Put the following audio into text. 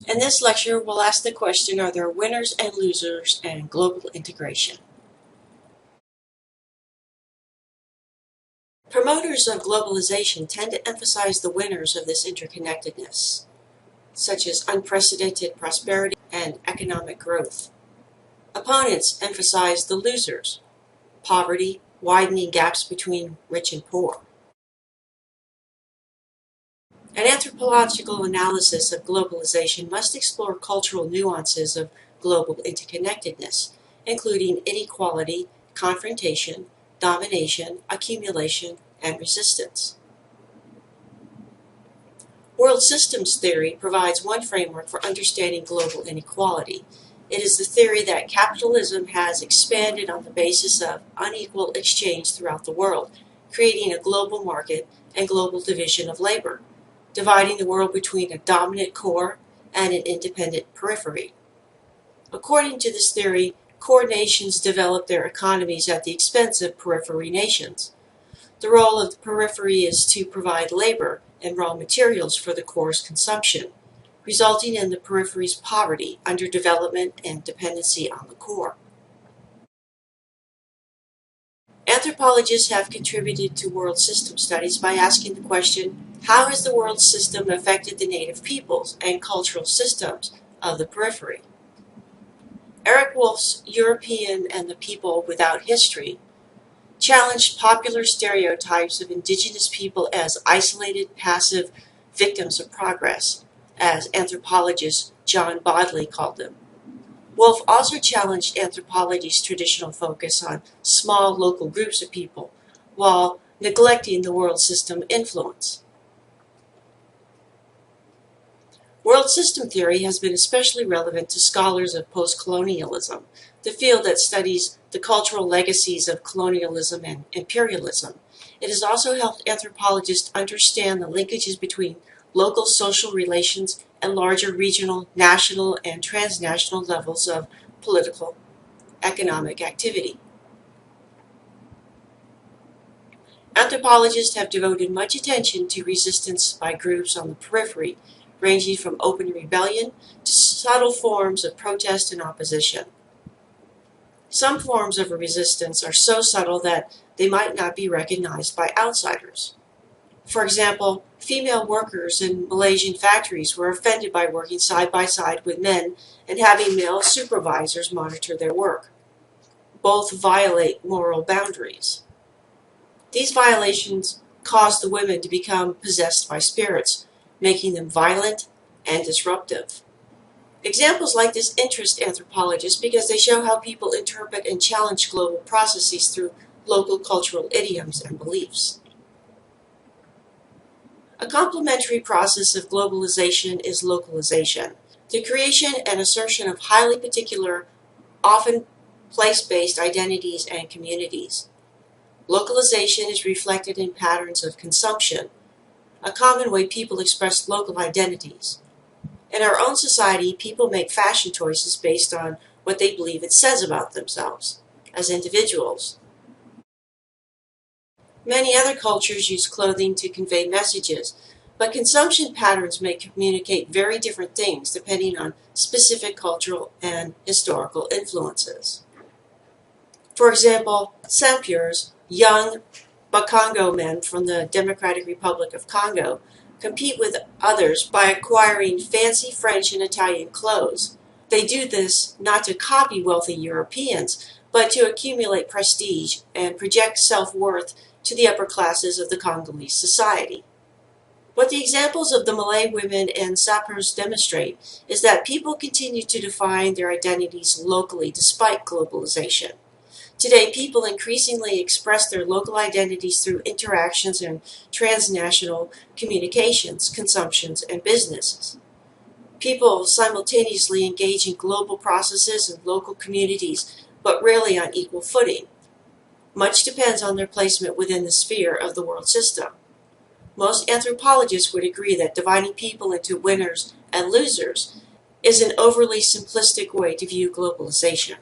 In this lecture, we'll ask the question, are there winners and losers in global integration? Promoters of globalization tend to emphasize the winners of this interconnectedness, such as unprecedented prosperity and economic growth. Opponents emphasize the losers, poverty, widening gaps between rich and poor. An anthropological analysis of globalization must explore cultural nuances of global interconnectedness, including inequality, confrontation, domination, accumulation, and resistance. World systems theory provides one framework for understanding global inequality. It is the theory that capitalism has expanded on the basis of unequal exchange throughout the world, creating a global market and global division of labor, dividing the world between a dominant core and an independent periphery. According to this theory, core nations develop their economies at the expense of periphery nations. The role of the periphery is to provide labor and raw materials for the core's consumption, resulting in the periphery's poverty, underdevelopment, and dependency on the core. Anthropologists have contributed to world system studies by asking the question, how has the world system affected the native peoples and cultural systems of the periphery? Eric Wolf's European and the People Without History challenged popular stereotypes of indigenous people as isolated, passive victims of progress, as anthropologist John Bodley called them. Wolf also challenged anthropology's traditional focus on small local groups of people, while neglecting the world system influence. World system theory has been especially relevant to scholars of postcolonialism, the field that studies the cultural legacies of colonialism and imperialism. It has also helped anthropologists understand the linkages between local social relations and larger regional, national, and transnational levels of political, economic activity. Anthropologists have devoted much attention to resistance by groups on the periphery, ranging from open rebellion to subtle forms of protest and opposition. Some forms of resistance are so subtle that they might not be recognized by outsiders. For example, female workers in Malaysian factories were offended by working side by side with men and having male supervisors monitor their work. Both violate moral boundaries. These violations cause the women to become possessed by spirits, making them violent and disruptive. Examples like this interest anthropologists because they show how people interpret and challenge global processes through local cultural idioms and beliefs. A complementary process of globalization is localization, the creation and assertion of highly particular, often place-based identities and communities. Localization is reflected in patterns of consumption, a common way people express local identities. In our own society, people make fashion choices based on what they believe it says about themselves as individuals. Many other cultures use clothing to convey messages, but consumption patterns may communicate very different things depending on specific cultural and historical influences. For example, Sampures, young Bakongo men from the Democratic Republic of Congo, compete with others by acquiring fancy French and Italian clothes. They do this not to copy wealthy Europeans, but to accumulate prestige and project self-worth to the upper classes of the Congolese society. What the examples of the Malay women and Sampures demonstrate is that people continue to define their identities locally despite globalization. Today, people increasingly express their local identities through interactions and transnational communications, consumptions, and businesses. People simultaneously engage in global processes and local communities, but rarely on equal footing. Much depends on their placement within the sphere of the world system. Most anthropologists would agree that dividing people into winners and losers is an overly simplistic way to view globalization.